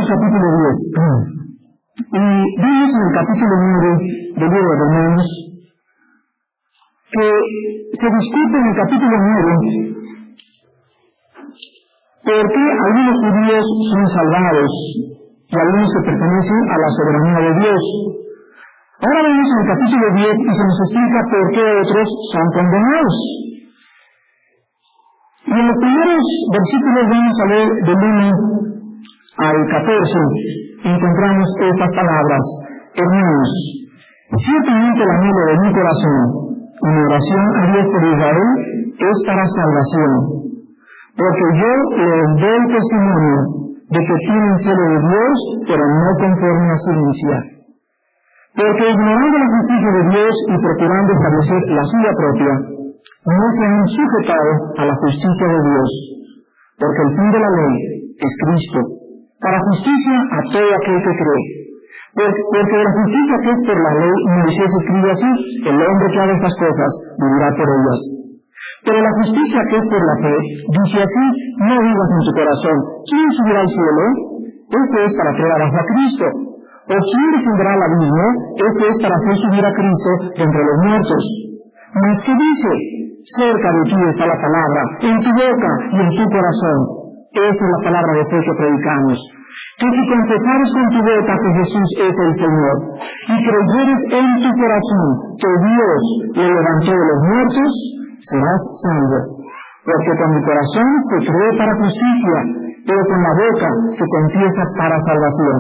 capítulo 10. Y vimos en el capítulo 9 del libro de Romanos que se discute en el capítulo 9 por qué algunos judíos son salvados y algunos que pertenecen a la soberanía de Dios. Ahora vemos en el capítulo 10 y se nos explica por qué otros son condenados. Y en los primeros versículos vamos a leer del 1 al 14, encontramos estas palabras: hermanos, ciertamente el anhelo de mi corazón en oración a Dios por Israel es para salvación, porque yo les doy testimonio de que tienen celo de Dios, pero no conforme a su inicia. Porque ignorando la justicia de Dios y procurando establecer la suya propia, no se han sujetado a la justicia de Dios, porque el fin de la ley es Cristo, para justicia a todo aquel que cree. Porque de la justicia que es por la ley, Moisés escribe así: el hombre que haga estas cosas vivirá por ellas. Pero la justicia que es por la fe dice así: no digas en tu corazón, ¿quién subirá al cielo? Esto es para traer abajo a Cristo. ¿O quién descenderá al abismo? Esto es para hacer subir a Cristo de entre los muertos. Mas ¿qué dice? Cerca de ti está la palabra, en tu boca y en tu corazón. Esa es la palabra de fe que predicamos. Que si confesares con tu boca que Jesús es el Señor, y creyeres en tu corazón que Dios le levantó de los muertos, serás salvo. Porque con el corazón se cree para justicia, pero con la boca se confiesa para salvación.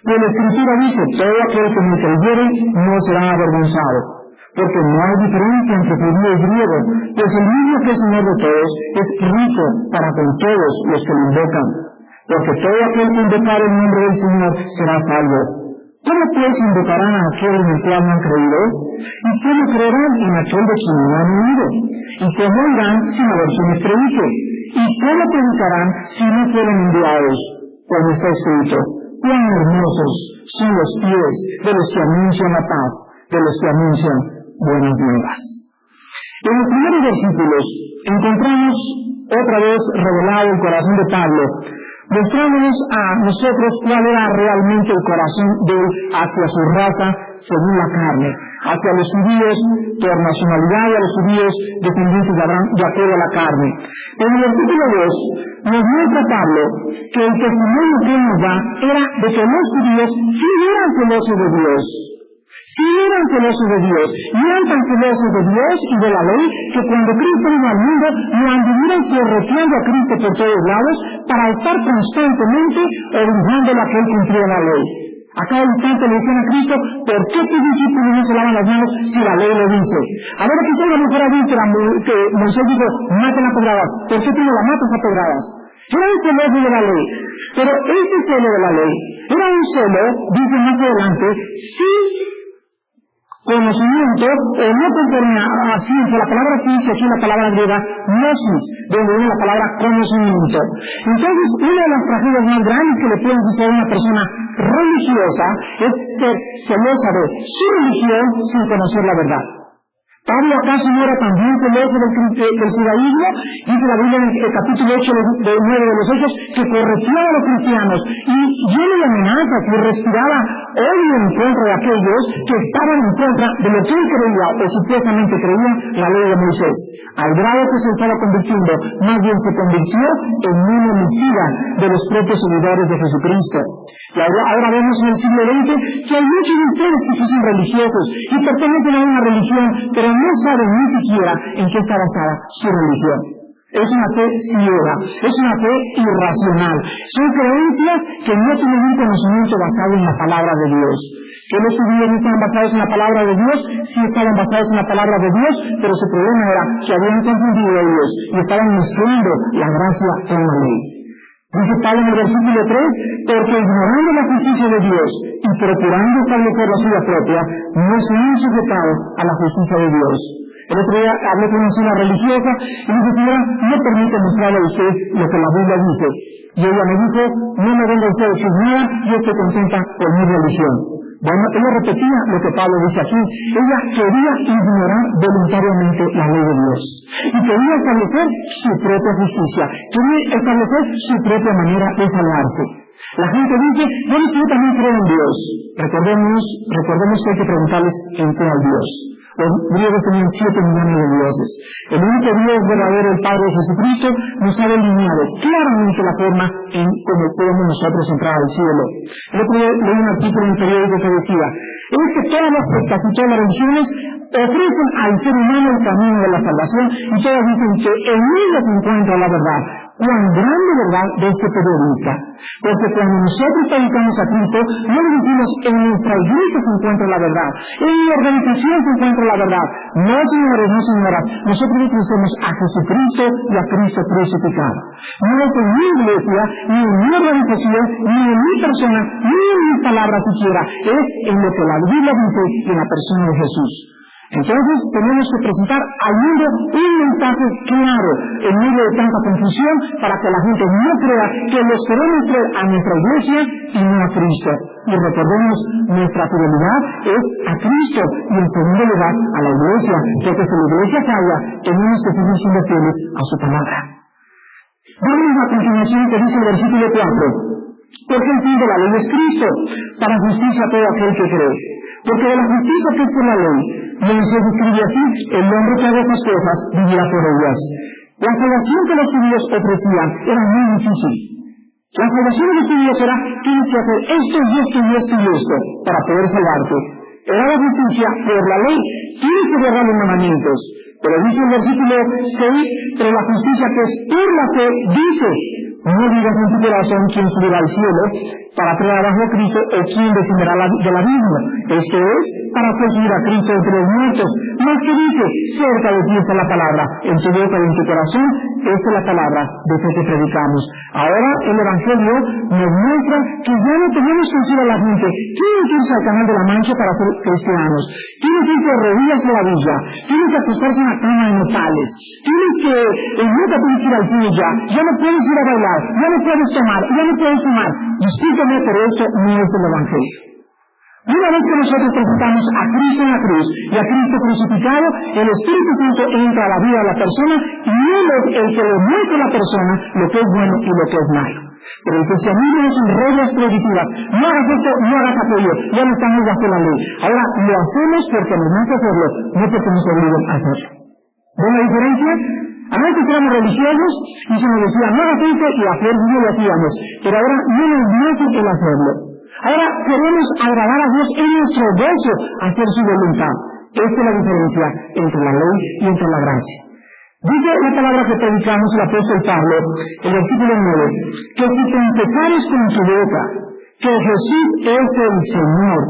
Pues la Escritura dice: todo aquel que me creyere no será avergonzado. Porque no hay diferencia entre judío y griego, pues el mismo que es Señor de todos es rico para con todos los que lo invocan. Porque todo aquel que invocar el nombre del Señor será salvo. ¿Cómo pues invocarán a aquel en el cual no han creído? ¿Y cómo creerán en aquel de quien no han oído? ¿Y cómo irán sin haber quien les predique? ¿Y cómo predicarán si no fueren enviados? Como está escrito: cuán hermosos son los pies de los que anuncian la paz, de los que anuncian buenas nuevas. En los primeros versículos encontramos otra vez revelado el corazón de Pablo, mostrándonos a nosotros cuál era realmente el corazón de él hacia su raza según la carne, hacia los judíos por nacionalidad y a los judíos descendientes de Abraham de acuerdo a la carne. En el versículo 2 nos muestra Pablo que el testimonio que él nos da era de que los judíos sí eran celosos de Dios. Sí eran celosos de Dios, y eran tan celosos de Dios y de la ley que cuando Cristo vino al mundo lo anduvieron correteando a Cristo por todos lados para estar constantemente obligándolo a que él cumpliera la ley. A cada instante le decían a Cristo: ¿por qué tus discípulos no se lavan las manos si la ley lo dice? A ver, aquí tengo a mujer adúltera que Moisés dijo: maten a pedradas. ¿Por qué tú no la matas a pedradas? Era un celoso de la ley, pero este celo de la ley era un celo, dice más adelante, sin conocimiento o no conforme a ciencia. La palabra ciencia aquí es la palabra griega gnosis, de donde viene la palabra conocimiento. Entonces, una de las tragedias más grandes que le pueden suceder a una persona religiosa es ser celosa de su religión sin conocer la verdad. ¿Pablo acaso no era también celoso del judaísmo? Dice la Biblia en el capítulo 8 de 9 de los Hechos que correteaba a los cristianos y lleno de amenazas y respiraba odio en contra de aquellos que estaban en contra de lo que él creía o supuestamente creía la ley de Moisés. Al grado que se estaba convirtiendo, más bien se convirtió en un homicida de los propios seguidores de Jesucristo. Y ahora vemos en el siglo XX que hay muchos de ustedes que son religiosos y pertenecen a una religión, pero no saben ni siquiera en qué está basada su religión. Es una fe ciega, es una fe irracional. Son creencias que no tienen un conocimiento basado en la palabra de Dios. Que los judíos no estaban basados en la palabra de Dios, sí estaban basados en la palabra de Dios, pero su problema era que habían confundido a Dios y estaban mezclando la gracia con la ley. Dice Pablo en el versículo 3, porque ignorando la justicia de Dios y procurando establecer la suya propia, no se han sujetado a la justicia de Dios. El otro día hablé con una señora religiosa y me dijo: señora, no permite mostrarle a usted lo que la Biblia dice. Y ella me dijo: no me venga usted a decir nada, yo estoy contenta con mi religión. Bueno, ella repetía lo que Pablo dice aquí. Ella quería ignorar voluntariamente la ley de Dios y quería establecer su propia justicia, quería establecer su propia manera de salvarse. La gente dice, bueno, yo también creo en Dios. Recordemos que hay que preguntarles en qué hay Dios. Los griegos tenían 7 millones de dioses. El único Dios verdadero, el Padre Jesucristo, nos ha delineado claramente la forma en cómo podemos nosotros entrar al cielo. El otro día leí un artículo en un periódico que decía, es que todas las sectas y todas las religiones ofrecen al ser humano el camino de la salvación y todas dicen que en ellos se encuentra la verdad. Cuán grande verdad de este periodista. Porque cuando nosotros predicamos a Cristo, no le decimos en nuestra iglesia se encuentra la verdad, en mi organización se encuentra la verdad. No, señores, no, señoras. Nosotros ofrecemos a Jesucristo y a Cristo crucificado. No es en mi iglesia, ni en mi organización, ni en mi persona, ni en mis palabras siquiera. Es en lo que la Biblia dice y en la persona de Jesús. Entonces tenemos que presentar al mundo un mensaje claro en medio de tanta confusión para que la gente no crea que los queremos creer a nuestra iglesia y no a Cristo. Y recordemos, nuestra fidelidad es a Cristo y en segundo lugar a la iglesia, porque si la iglesia falla, tenemos que seguir siendo fieles a su palabra. Vamos a continuación que dice el versículo 4. Porque el fin de la ley es Cristo, para justicia a todo aquel que cree. Porque de la justicia que es por la ley, Moisés escribe así, el hombre que haga estas cosas vivirá por ellas. La salvación que los judíos ofrecían era muy difícil. La salvación de los judíos era, tienes que hacer esto y esto y esto y esto para poder salvarte. Era la justicia por la ley, tienes que guardar los mandamientos. Pero dice el versículo 6, pero la justicia que es por la fe dice, no digas en tu corazón quién subirá al cielo para traer abajo a Cristo o quién descenderá de la misma. Esto es, para hacer subir a Cristo entre los muertos. Más que dice, cerca de ti está la palabra, en tu boca y en tu corazón, esta es la palabra de fe que predicamos. Ahora el Evangelio nos muestra que ya no tenemos que decir a la gente, tienen que irse al Canal de la Mancha para ser cristianos, tienen que irse de rodillas a la villa, tienen que acostarse en la cama de nopales, tienen que, nunca puedes ir al cine ya no puedes ir a bailar, ya no puedes tomar, ya no puedes fumar. Discúlpeme, pero esto no es el Evangelio. Una vez que nosotros presentamos a Cristo en la cruz y a Cristo crucificado, el Espíritu Santo entra a la vida de la persona y Él es el que le muestra a la persona lo que es bueno y lo que es malo. Pero el cristianismo es en reglas prohibitivas. No hagas esto, no hagas aquello, ya no estamos bajo la ley. Ahora lo hacemos porque nos nace hacerlo, no porque nos obliguen a hacerlo. ¿Ven la diferencia? Antes éramos religiosos y se nos decía no hagas esto y a fuerza no lo hacíamos, pero ahora no nos nace el hacerlo. Ahora queremos agradar a Dios en nuestro gozo hacer su voluntad. Esta es la diferencia entre la ley y entre la gracia. Dice la palabra que predicamos el apóstol Pablo, el versículo 9, que si confesares con tu boca que Jesús es el Señor,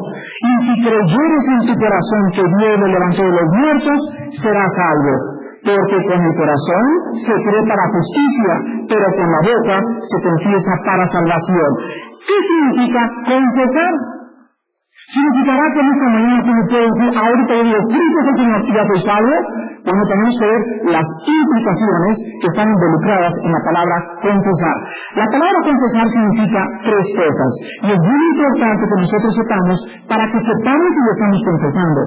y si creyeres en tu corazón que Dios lo levantó de los muertos, serás salvo. Porque con el corazón se cree para justicia, pero con la boca se confiesa para salvación. ¿Qué significa confesar? ¿Significará que en esta mañana tú me puedes decir, ahorita yo digo, Cristo es el Señor y ya soy salvo? Bueno, tenemos que ver las implicaciones que están involucradas en la palabra confesar. La palabra confesar significa 3 cosas, y es muy importante que nosotros sepamos para que sepamos si lo estamos confesando.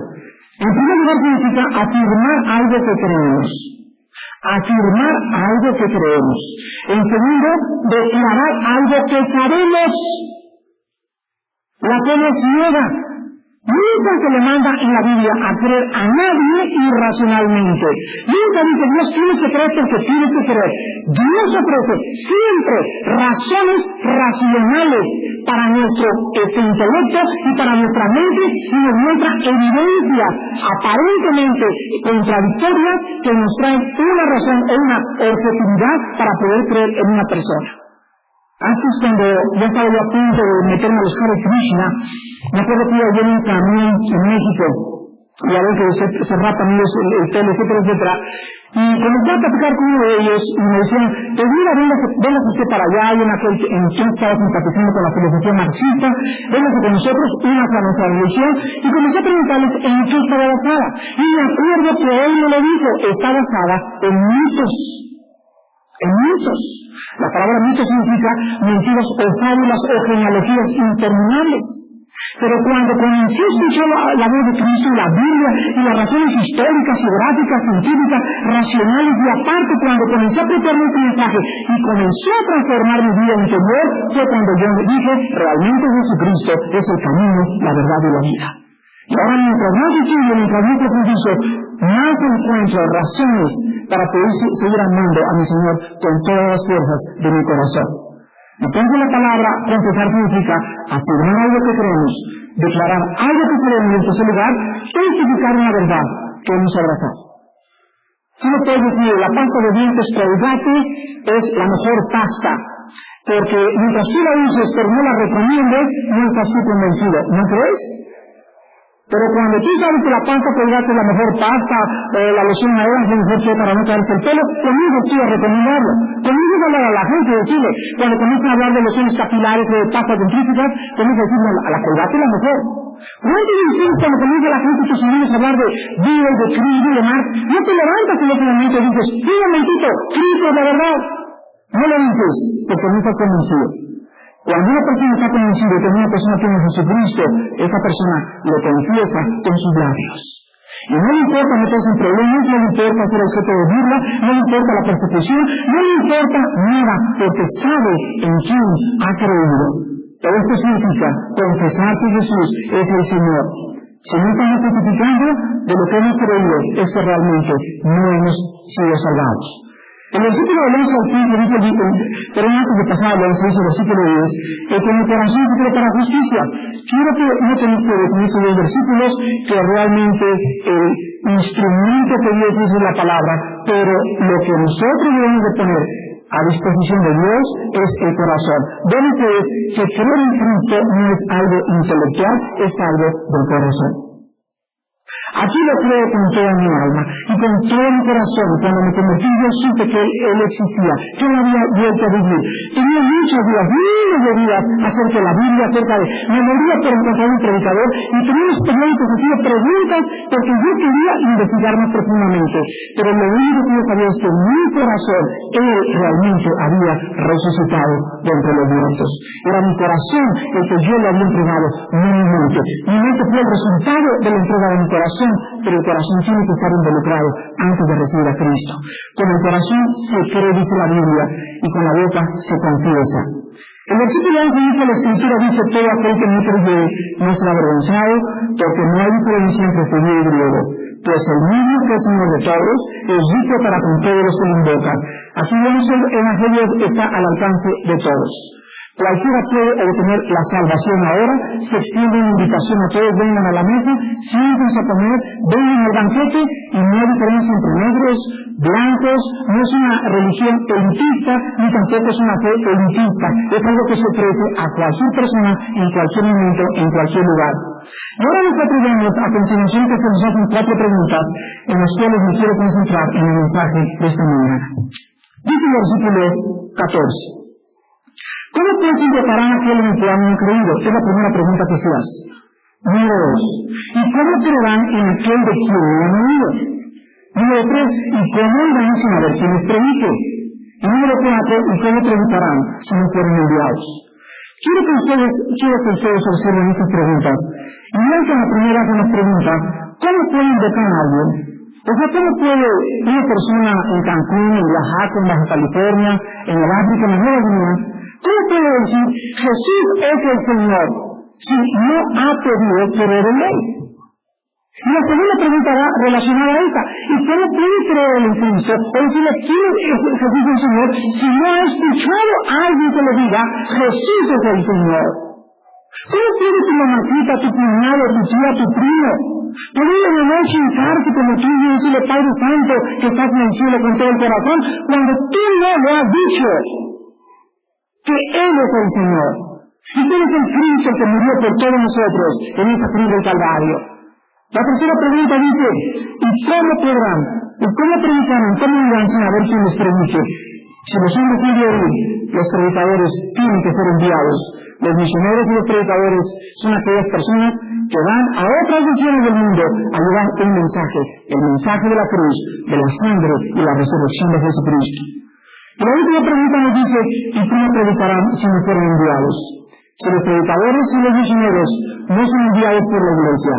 En primer lugar significa afirmar algo que creemos. Afirmar algo que creemos. En segundo, declarar algo que sabemos. La fe no es ciega. Nunca se le manda en la Biblia a creer a nadie irracionalmente. Nunca dice Dios tienes que creer porque tienes que creer. Dios ofrece siempre razones racionales para nuestro intelecto y para nuestra mente y nos muestra evidencias aparentemente contradictorias que nos traen una razón o una objetividad para poder creer en una persona. Antes, cuando yo estaba a punto de meterme a los Hare Krishna, me acuerdo que iba yo en un camión en México, y a ver que se rapan el pelo, etcétera, etcétera. Y comencé a platicar con uno de ellos, y me decían, pues mira, véngase usted para allá, hay una que estaba simpatizando con la filosofía marxista, véngase con nosotros, una para nuestra religión, y comencé a preguntarles en qué estaba basada. Y me acuerdo que él me lo dijo, está basada en mitos. En mitos. La palabra mito significa mentiras o fábulas o genealogías interminables. Pero cuando comencé a escuchar la voz de Cristo y la Biblia y las razones históricas, geográficas, científicas, racionales, y aparte cuando comencé a aplicarme este mensaje y comenzó a transformar mi vida interior, fue cuando yo me dije, realmente Jesucristo es el camino, la verdad y la vida. Y ahora mientras más estudio, mientras más profundizo, más encuentro razones para poder seguir amando a mi Señor con todas las fuerzas de mi corazón. Entonces la palabra confesar significa afirmar algo que creemos, declarar algo que sabemos, y en tercer lugar, testificar una verdad que hemos abrazado. Si no puedes decir, la pasta de dientes Colgate es la mejor pasta, porque mientras tú la uses pero no la recomiendes, no estás tú convencido, ¿no crees? Pero cuando tú sabes que la pasta Colgate es la mejor pasta, la loción Aeon es mejor que para no caerse el pelo, conmigo tú a recomendarlo. Conmigo a hablar a la gente y decirle, cuando comienzan a hablar de lociones capilares o de pastas dentífricas, comienzan a decirle a la Colgate es la mejor. ¿Cuántos de ustedes cuando comienza la gente tus amigos a hablar de Bill, de Chris, de Marx, no te levantas en ese momento y dices, sí, un momentito, Cristo es la verdad? No lo dices, porque no estás convencido. Cuando una persona está convencida que una persona tiene a Jesucristo, esa persona lo confiesa con sus labios. Y no le importa meterse en problemas, no le importa ser objeto de burla, no le importa la persecución, no le importa nada, porque sabe en quién ha creído. Todo esto significa confesar que Jesús es el Señor. Si no estamos testificando de lo que hemos creído, es que realmente no hemos sido salvados. El versículo del 11 al 15 dice, pero antes de pasar al 11, dice el versículo 10, el que mi corazón se cree para justicia. Quiero que no tenéis que definir estos dos versículos, que realmente el instrumento que Dios dice es la palabra, pero lo que nosotros debemos de poner a disposición de Dios es el corazón. Ven ustedes que creer en Cristo no es algo intelectual, es algo del corazón. Aquí lo creo con toda mi alma y con todo mi corazón. Cuando me convertí yo supe que Él existía, que Él había vuelto a vivir. Tenía muchos días, miles de días acerca de la Biblia, acerca de... Me moría por encontrar un predicador y tenía experiencias, hacía preguntas porque yo quería investigar más profundamente. Pero lo único que yo sabía es que en mi corazón Él realmente había resucitado de entre los muertos. Era mi corazón el que yo le había entregado, no mi mente. Mi mente fue el resultado de la entrega de mi corazón. Pero el corazón tiene que estar involucrado antes de recibir a Cristo. Con el corazón se cree, dice la Biblia, y con la boca se confiesa. El versículo 11 dice, la Escritura dice, todo aquel que no cree no será avergonzado, porque no hay diferencia entre judío y griego. Pues el mismo que es Señor de todos, es rico para con todos los que lo invocan. Aquí vemos el Evangelio está al alcance de todos. Cualquiera puede obtener la salvación ahora, se extiende una invitación a todos, vengan a la mesa, siéntense a comer, vengan al banquete, y no hay diferencia entre negros, blancos, no es una religión elitista, ni tampoco es una fe elitista, es algo que se ofrece a cualquier persona, en cualquier momento, en cualquier lugar. Y ahora nosotros vemos a continuación que se nos hacen 4 preguntas, en las cuales me quiero concentrar en el mensaje de esta mañana. Dice el versículo 14. ¿Cómo pues invocarán a aquel en el que han creído? Es la primera pregunta que se hace. Número 2. ¿Y cómo creerán en aquel de quien han oído? Número 3. ¿Y cómo irán sin haber quien les predique? Y número 4. ¿Y cómo predicarán si no fueron enviados? Quiero que ustedes observen estas preguntas. Y vean que la primera que nos pregunta, ¿cómo puede invocar a alguien? O sea, ¿cómo puede una persona en Cancún, en Oaxaca, en Baja California, en el África, en la Nueva Guinea, ¿cómo puede decir Jesús es el Señor si no ha podido creer en Él? Y la segunda pregunta va relacionada a esta. ¿Y cómo puede creer en Cristo? O decirle, ¿quién es Jesús el Señor? Si no ha escuchado a alguien que le diga, Jesús es el Señor. ¿Cómo puede tu mamacita, tu cuñado, tu tía, tu primo, poder en la noche hincarse como tú y decirle, Padre Santo, que estás en el cielo con todo el corazón, cuando tú no lo has dicho? Que Él es el Señor. Y Él es el Cristo que murió por todos nosotros en esta cruz del Calvario. La tercera pregunta dice, ¿y cómo podrán? ¿Y cómo predicarán? ¿Cómo irán sin haber quien les predique? Si los hombres han de oír, los predicadores tienen que ser enviados. Los misioneros y los predicadores son aquellas personas que van a otras naciones del mundo a llevar el mensaje de la cruz, de la sangre y la resurrección de Jesucristo. Y la última pregunta nos dice, ¿y cómo predicarán si no fueron enviados? Si los predicadores y los misioneros no son enviados por la iglesia,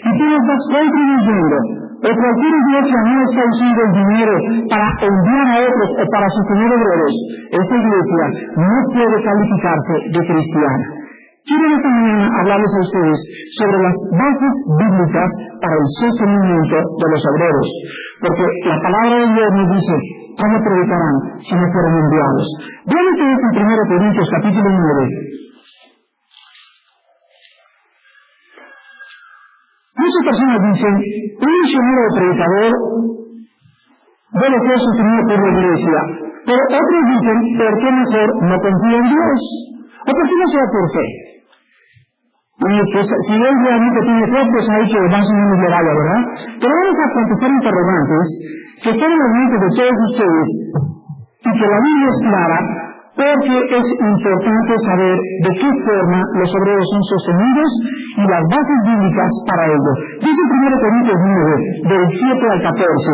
y tú no estás contribuyendo, o cualquier iglesia no está usando el dinero para enviar a otros o para sostener obreros, esta iglesia no puede calificarse de cristiana. Quiero esta mañana hablarles a ustedes sobre las bases bíblicas para el sostenimiento de los obreros, porque la palabra de Dios nos dice: ¿cómo predicarán si no fueron enviados? Vean ustedes en 1 Corintios capítulo 9. Muchas personas dicen: un misionero o predicador debe ser sostenido por la iglesia, pero otros dicen: ¿por qué mejor no confía en Dios? ¿O por qué no sea por fe? Y pues, si él realmente tiene fe, pues ahí que más o menos le vaya, ¿verdad? Pero vamos a contestar interrogantes que están en la mente de todos ustedes y que la Biblia es clara, porque es importante saber de qué forma los obreros son sostenidos y las bases bíblicas para ello. Dice 1 Corintios 9, del 7 al 14,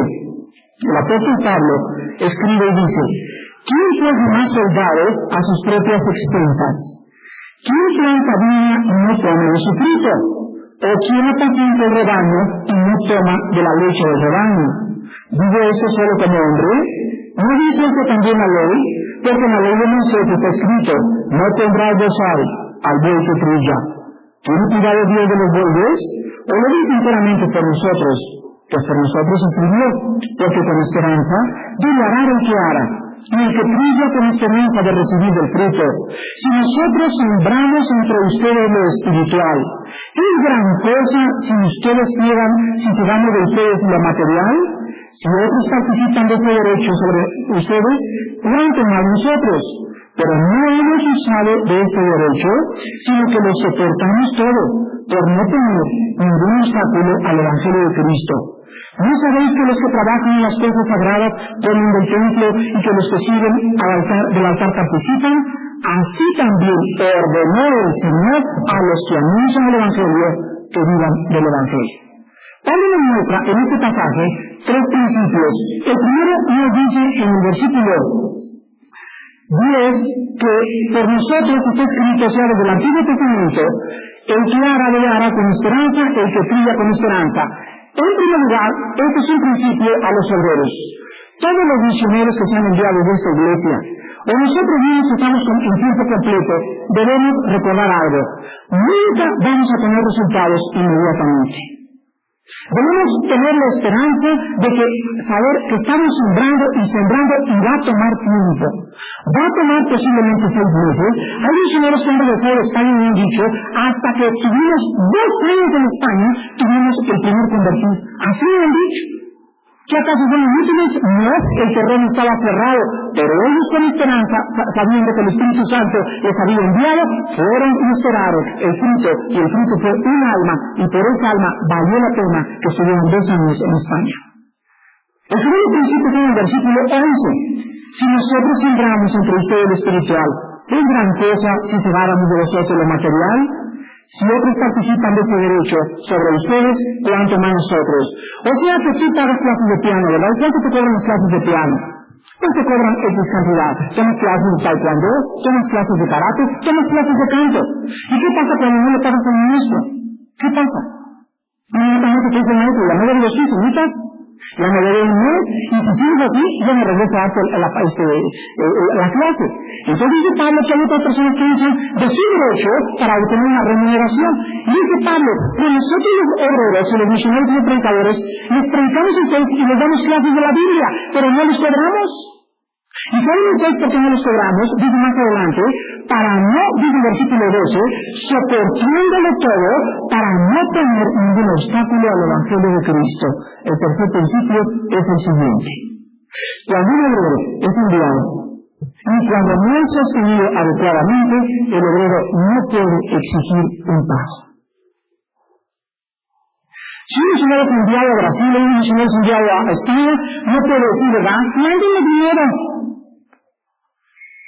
el apóstol Pablo escribe y dice: ¿quién fue más soldado a sus propias expensas? ¿Quién planta viña y no toma de su fruto? ¿O quién apacienta el rebaño y no toma de la leche del rebaño? ¿Digo eso solo como hombre? ¿No dice que también la ley? Porque en la ley de Moisés está escrito: no tendrás bozal al buey que trilla. ¿Tiene cuidado Dios de los bueyes? ¿O lo dice enteramente por nosotros? Pues por nosotros escribió, porque con esperanza debe arar el que ara, y el que trilla con esperanza de recibir del fruto. Si nosotros sembramos entre ustedes lo espiritual, ¿es gran cosa si ustedes si cegamos de ustedes lo material? Si otros participan de este derecho sobre ustedes, cuánto más nosotros. Pero no hemos usado de este derecho, sino que lo soportamos todo, por no tener ningún obstáculo al Evangelio de Cristo. ¿No sabéis que los que trabajan en las cosas sagradas comen del templo y que los que sirven del altar participan? Así también ordenó el Señor a los que anuncian el Evangelio que vivan del Evangelio. Pablo nos muestra en este pasaje tres principios. El primero nos dice en el versículo 10 que por nosotros está escrito, o sea, desde el Antiguo Testamento: el que ara debe arar con esperanza, el que trilla con esperanza. En primer lugar, este es un principio a los obreros. Todos los misioneros que se han enviado de esta iglesia, o nosotros mismos que estamos en tiempo completo, debemos recordar algo: nunca vamos a tener resultados inmediatamente. Debemos tener la esperanza de saber que estamos sembrando y va a tomar tiempo. Va a tomar posiblemente 6 meses. Hay misioneros que han regresado de España y me han dicho: hasta que tuvimos 2 años en España, tuvimos el primer convertido. Así me han dicho. ¿Qué acaso son inútiles? No, el terreno estaba cerrado, pero ellos con esperanza, sabiendo que el Espíritu Santo les había enviado, fueron y esperaron el fruto, y el fruto fue un alma, y por esa alma valió la pena que estuvieran 2 años en España. El segundo principio tiene el versículo 11. Si nosotros sembramos entre ustedes lo espiritual, ¿es gran cosa si cegáramos de vosotros lo material? Si otros participan de este derecho sobre ustedes, cuánto más nosotros. O sea que tú pagas clases de piano, ¿verdad? ¿Cuánto te cobran las clases de piano? Pues te cobran X cantidad. Tomas clases de taekwondo, tomas clases de karate, tomas clases de canto. ¿Y qué pasa cuando no le pagas a un maestro? ¿Qué pasa? Inmediatamente te dicen: maestro, ya me deben 2 pesitos, ya me deben un mes, y si sigues aquí, ya me regreso a darte la clase. Entonces dice Pablo que hay otras personas que dicen de su derecho para obtener una remuneración. Y dice Pablo: pero nosotros los obreros, los misioneros y los predicadores, les predicamos a ustedes y les damos clases de la Biblia, pero no les cobramos. ¿Y saben ustedes por qué no les cobramos? Dice más adelante: para no, dice el versículo 12, soportándolo todo, para no tener ningún obstáculo al Evangelio de Cristo. El tercer principio es el siguiente: cuando un obrero es enviado y cuando no es sostenido adecuadamente, el obrero no puede exigir un pago. Si un misionero es enviado a Brasil o un misionero es enviado a España, no puede decir: ¿verdad? Mándenme dinero.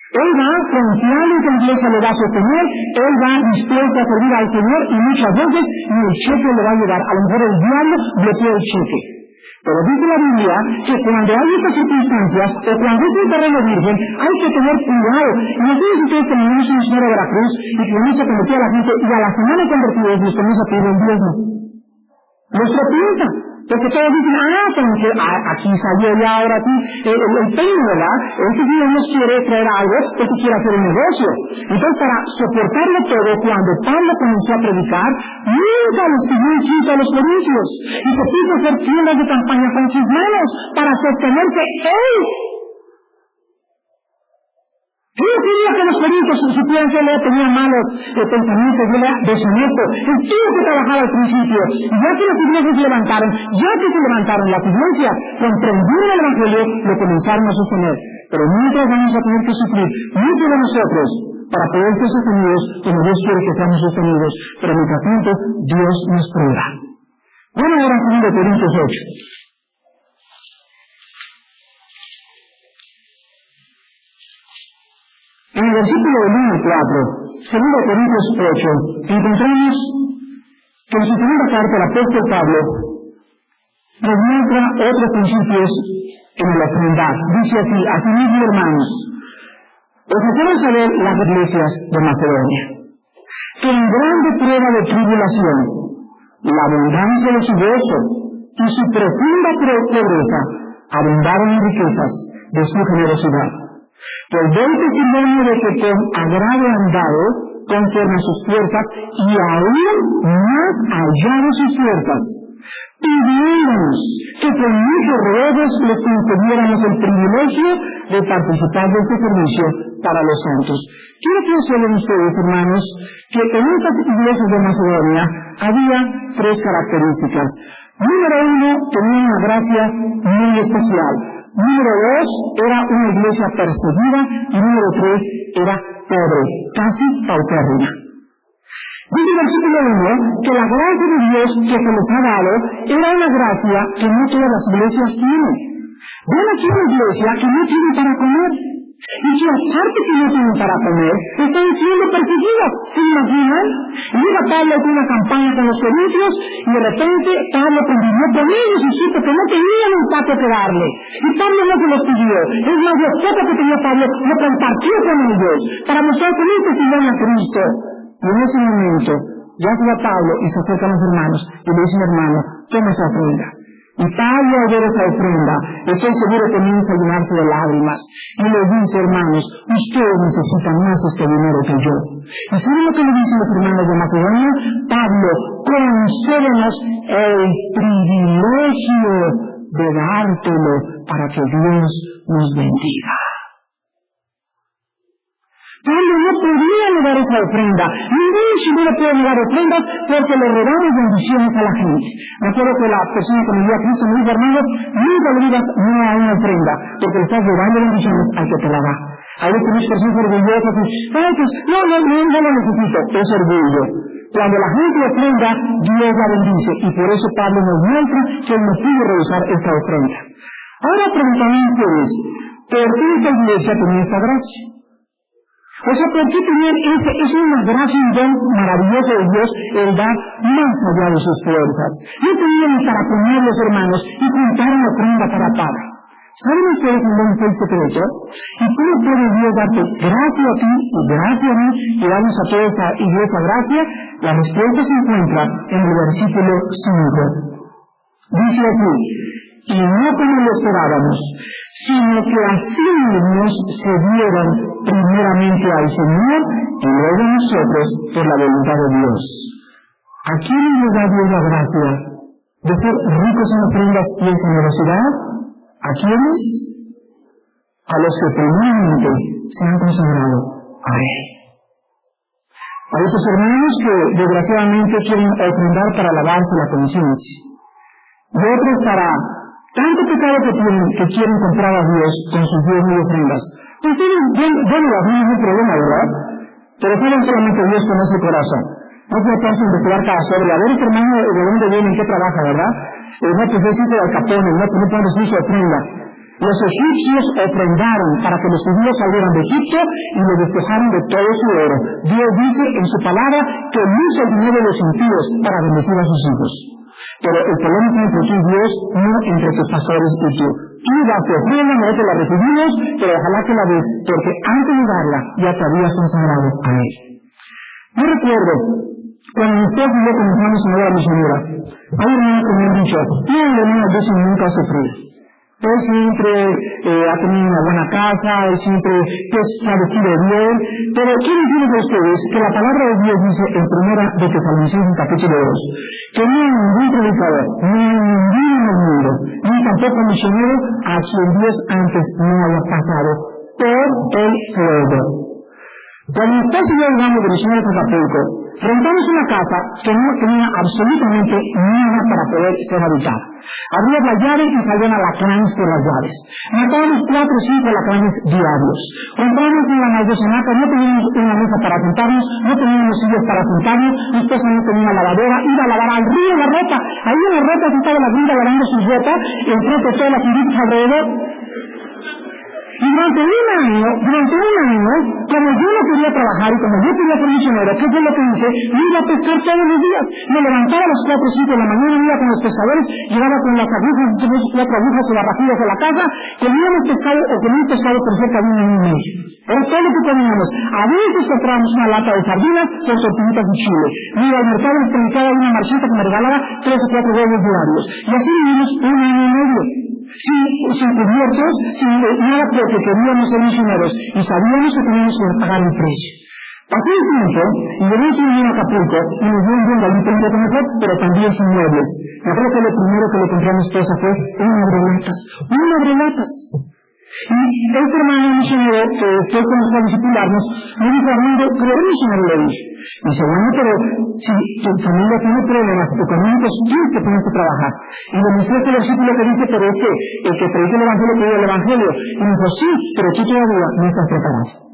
Él va confiando en que la iglesia le va a sostener, él va dispuesto a servir al Señor, y muchas veces ni el cheque le va a llegar. A lo mejor el diablo bloquea el cheque. Pero dice la Biblia que cuando hay estas circunstancias, o cuando es un terreno virgen, hay que tener cuidado. Y no sé si ustedes tenemos un señor de Veracruz y que comienza a convertir a la gente, y a la semana convertidos les comienza a pedir el diezmo. Los piensa. Porque todos dicen, como que aquí salió ya ahora aquí el peino, ¿verdad? Este Dios nos quiere traer algo porque quiere hacer un negocio. Entonces, para soportarlo todo, cuando Pablo comenzó a predicar, nunca les pidió un chiste a los corintios. Y se quiso hacer tiendas de campaña con sus manos para sostenerse él. Yo no quería que los corintios supieran que él tenía malos pensamientos, él era deshonesto. Él tuvo que trabajar al principio. Y ya que las iglesias se levantaron, las iglesias comprendieron el evangelio, lo comenzaron a sostener. Pero mientras vamos a tener que sufrir, muchos de nosotros, para poder ser sostenidos como Dios quiere que seamos sostenidos. Pero mientras tanto, Dios nos prueba. Bueno, ahora en 2 Corintios 8. En el versículo del 1 al 4, 2 Corintios 8, encontramos que en su segunda carta el apóstol Pablo nos muestra otros principios en la ofrendar. Dice así: asimismo, hermanos, os hacemos saber las iglesias de Macedonia, que en grande prueba de tribulación, la abundancia de su gozo y su profunda pobreza abundaron en riquezas de su generosidad. Pues doy testimonio de que con agrado han dado conforme a sus fuerzas, y aún más allá de sus fuerzas, pidiéndonos que con muchos ruegos les concediéramos el privilegio de participar de este servicio para los santos. Quiero que observen ustedes, hermanos, que en estas iglesias de Macedonia había 3 características. Número 1, tenía una gracia muy especial. Número 2, era una iglesia perseguida. Y número 3, era pobre, casi paupérrima. Dice el versículo 1 que la gracia de Dios que se les ha dado era una gracia que no todas las iglesias tienen. Ven aquí una iglesia que no tiene para comer. Y que aparte que no tienen para comer, están siendo perseguidos. ¿Se imaginan? Llega Pablo con una campaña con los corintios y de repente Pablo convivió con ellos y supo que no tenían un pato que darle. Y Pablo no se los pidió. Es más, lo poco que tenía Pablo lo compartió con ellos para mostrar que no testimonio a Cristo. Y en ese momento ya se va Pablo y se acerca a los hermanos y le dice: hermano, toma esa ofrenda. Y Pablo, al ver esa ofrenda, estoy seguro que comienza a llenarse de lágrimas. Y le dice: hermanos, ustedes necesitan más este dinero que yo. ¿Y saben lo que le dicen los hermanos de Macedonia? Pablo, concédenos el privilegio de dártelo para que Dios nos bendiga. Pablo no podía negar esa ofrenda. Ningún misionero puede negar ofrendas porque le robamos bendiciones a la gente. Me acuerdo que la persona que me dio a Cristo me dijo: hermano, nunca le digas no a una ofrenda, porque le estás robando bendiciones al que te la da. Hay veces muchas personas orgullosas y pues no lo necesito. Es orgullo. Cuando la gente ofrenda, Dios la bendice. Y por eso Pablo nos muestra que él no pudo rehusar esta ofrenda. Ahora preguntan ustedes, ¿por qué esta iglesia tenía esta gracia? O sea, ¿por qué tener es una gracia, un don maravilloso de Dios, el dar más allá de sus fuerzas? No tenían para comer los hermanos y juntar una ofrenda para Pablo. ¿Saben ustedes en dónde está el secreto? ¿Y cómo puede Dios darte gracia a ti y gracia a mí y darnos a toda esta iglesia gracia? La respuesta se encuentra en el versículo 5. Dice así: y no como lo esperábamos, sino que así mismos se dieron primeramente al Señor y luego a nosotros por la voluntad de Dios. ¿A quién le da Dios la gracia de ser ricos en ofrendas y en generosidad? ¿A quiénes? A los que primeramente se han consagrado a Él. Hay otros hermanos que desgraciadamente quieren ofrendar para lavarse la conciencia, y otros para tanto pecado que quieren comprar a Dios con sus diezmos y ofrendas. Ustedes ven la Biblia, no hay problema, ¿verdad? Pero saben solamente Dios conoce el corazón. No se alcanza a investigar cada sobre. A ver, este hermano, de dónde viene, en qué trabaja, ¿verdad? No, pues es hijo de Al Capone, no puede decir su ofrenda. Los egipcios ofrendaron para que los judíos salieran de Egipto y los despojaron de todo su oro. Dios dice en su palabra que él usa el dinero de los impíos para bendecir a sus hijos. Pero el problema es entre tú y Dios, no entre tus pastores y tú. Tú das tu ofrenda, nosotros la recibimos, pero ojalá que la des, porque antes de darla ya te habías consagrado a Él. Yo recuerdo, cuando mi esposa y yo comenzamos a la misionera, hay hermanos que me han dicho, no, hermano, yo nunca he sufrido. Él siempre ha tenido una buena casa, él siempre se ha vestido bien, pero quiero decirles a ustedes que la palabra de Dios dice en 1 de Tesalonicenses capítulo 2, que no hay ningún predicador, ni ninguno en el mundo, ni tampoco misionero a quien Dios antes no haya pasado por el fuego. Cuando nosotros y yo llegamos de misioneros a Acapulco, rentamos una casa que no tenía absolutamente nada para poder ser habitada. Abrías la llave y salían alacranes por las llaves. Matábamos 4 o 5 alacranes diarios. Compramos una maldesonaca, no teníamos una mesa para sentarnos, no teníamos sillas para sentarnos, mi esposa no tenía lavadora, iba a lavar al río la ropa. Ahí en la ropa estaba la gringa lavando sus ropas, enfrente de todas las inditas alrededor. Y durante un año, como yo no quería trabajar y como yo quería ser misionero, ¿qué fue lo que hice? Me iba a pescar todos los días. Me levantaba a las 4 o 5 de la mañana, iba con los pescadores, llegaba con las agujas, 4 agujas o barracudas de la casa, comíamos pescado o comíamos pescado por cerca de un año y medio. Era todo lo que comíamos. A veces comprábamos una lata de sardinas con tortillitas de chile. Me iba al mercado y predicaba una marchita que me regalaba 3 o 4 huevos diarios. Y así vivimos un año y medio. Sin cubiertos, sin nada, porque queríamos ser misioneros y sabíamos que teníamos que pagar el precio. Pasó el tiempo y llegamos a vivir a Acapulco y nos dio un buen galito un poco mejor, pero también sin muebles. Me acuerdo que lo primero que le compré a mi esposa fue un abrelatas. Y este hermano misionero que fue comenzó a discipularnos, me dijo, Armando, pero eres misionero, le dije. Y dice, bueno, pero si tu familia tiene problemas económicos, tienes que tener que trabajar. Y le mostré este versículo que dice, pero es que el que predica el evangelio pide el evangelio. Y me dijo, sí, pero tú todavía no estás preparado.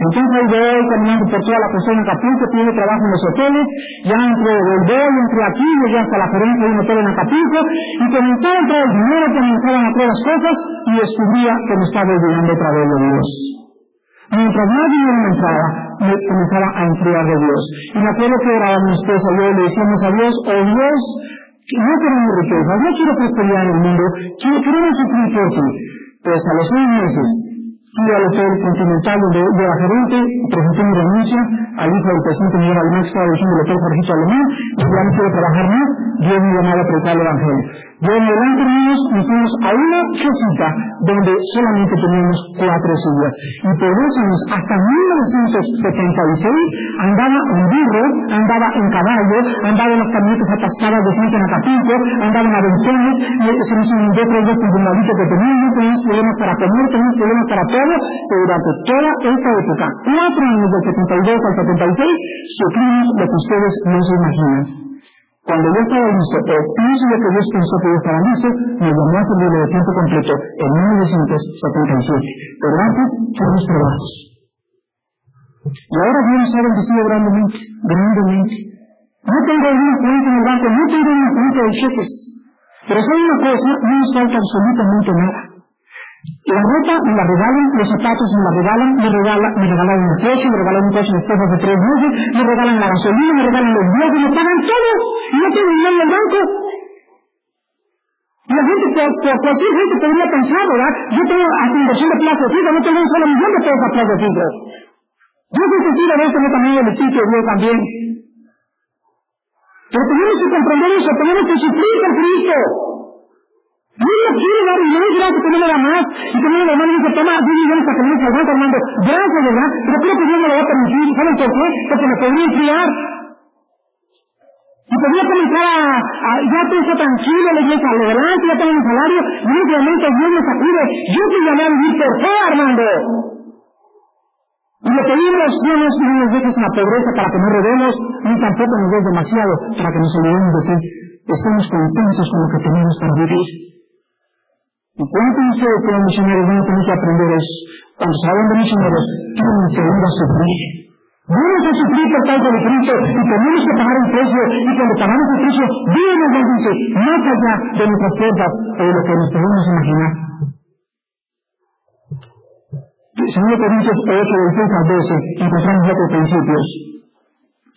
Entonces ahí voy caminando por toda la costa de Acapulco, tiene trabajo en los hoteles, ya entré aquí, llegué hasta la gerencia de un hotel en Acapulco, y comenzaba a entrar el dinero, comenzaban a hacer las cosas, y descubría que me estaba olvidando otra vez de Dios. Mientras más dinero me entraba, me comenzaba a enfriar de Dios. Y me acuerdo que oraba mi esposa y yo le decíamos a Dios, oh Dios, no queremos riqueza, no quiero prosperidad en el mundo, queremos sufrir por ti. Pues a los 6 meses, fui al hotel Continental donde yo era gerente, presenté mi renuncia al hijo del presidente Miguel Alemán, que estaba dirigiendo el hotel Jorgito Alemán, y ya no quiero trabajar más, Dios me llamaba a predicar el evangelio. De en adelante nos fuimos a una casita donde solamente teníamos 4 sillas. Y por 2 años, hasta 1976, andaba en burro, andaba en caballo, andaba en las camionetas atascadas de gente en Acapulco, andaba en aventones, se nos inundó 3 veces de un ladito que teníamos problemas para comer, teníamos problemas para todo, pero durante toda esta época, 4 años del 72 al 76, sufrimos lo que ustedes no se imaginan. Cuando yo estaba listo, o pienso yo que Dios pensó que yo estaba listo, me llamó a servirle de tiempo completo en 1977. Pero antes, fuimos probados. Y ahora Dios nos ha bendecido grandemente. No tengo una cuenta en el banco, no tengo una cuenta de cheques. Pero sabe una cosa, no nos falta absolutamente nada. La ropa me la regalan, los zapatos me la regalan, me regalan un coche, me regalan un coche después de 3 meses, me regalan la gasolina, me regalan los viajes, me pagan todo. Y no tengo dinero en el banco. Y la gente, cualquier gente podría pensar, ¿verdad? Yo tengo hasta inversión de plazo fijo, no tengo un solo millón de pesos a plazo fijo. Yo sé que sí, de esto no también el sitio, yo también. Pero tenemos que comprender eso, tenemos que sufrir con Cristo. Dios no quiere dar dinero, gracias que no me da más. Y que no me da más, y dice, toma, 10 millones para que me des al banco, Armando. Gracias, ¿verdad? Pero creo que Dios me lo va a permitir. ¿Saben por qué? Porque me podría enfriar. Y podría comenzar ya pienso tranquilo, le dije, adelante, ya tengo mi salario, y obviamente Dios me sacude. Yo te llamé a vivir por fe, Armando. Y le pedimos, Dios no nos dejes en la pobreza para que no robemos, ni tampoco nos des demasiado para que nos olvidemos de ti. Estamos contentos con lo que tenemos para vivir. ¿Y cuántos de ustedes como misioneros van a tener que aprender eso? Cuando se hablan de misioneros, tienen que ir a sufrir. Vamos a sufrir por causa de Cristo y tenemos que pagar un precio. Y cuando pagamos el precio, Dios nos bendice más allá de nuestras fuerzas o de lo que nos podemos imaginar. Segundo Corintios 8, del 6 al 12, encontramos otros principios.